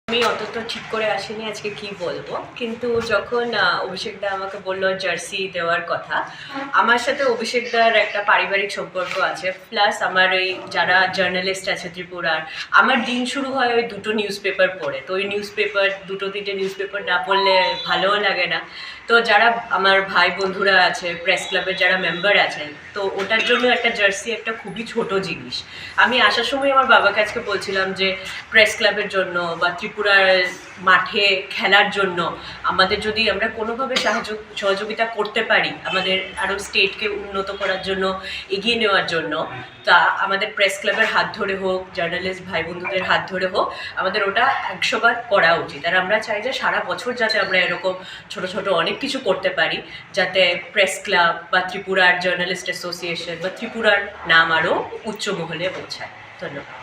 আমি অন্তত ঠিক করে আসিনি আজকে কি বলবো, কিন্তু যখন অভিষেকদা আমাকে বললো জার্সি দেওয়ার কথা, আমার সাথে অভিষেকদার একটা পারিবারিক সম্পর্ক আছে, প্লাস আমার ওই যারা জার্নালিস্ট আছে ত্রিপুরার, আমার দিন শুরু হয় ওই দুটো নিউজ পেপার পড়ে। তো ওই নিউজ পেপার দুটো তিনটে নিউজ পেপার না পড়লে ভালোও লাগে না। তো যারা আমার ভাই বন্ধুরা আছে, প্রেস ক্লাবের যারা মেম্বার আছেন, তো ওটার জন্য একটা জার্সি একটা খুবই ছোট জিনিস। আমি আসার সময় আমার বাবাকে আজকে বলছিলাম যে প্রেস ক্লাবের জন্য বা ত্রিপুরার মাঠে খেলার জন্য আমাদের যদি আমরা কোনোভাবে সহযোগিতা করতে পারি, আমাদের আরও স্টেটকে উন্নত করার জন্য, এগিয়ে নেওয়ার জন্য, তা আমাদের প্রেস ক্লাবের হাত ধরে হোক, জার্নালিস্ট ভাই বন্ধুদের হাত ধরে হোক, আমাদের ওটা 100বার করা উচিত। আর আমরা চাই যে সারা বছর যাতে আমরা এরকম ছোট ছোট অনেক কিছু করতে পারি, যাতে প্রেস ক্লাব বা ত্রিপুরার জার্নালিস্ট অ্যাসোসিয়েশন বা ত্রিপুরার নাম আরও উচ্চ মহলে পৌঁছায়। ধন্যবাদ।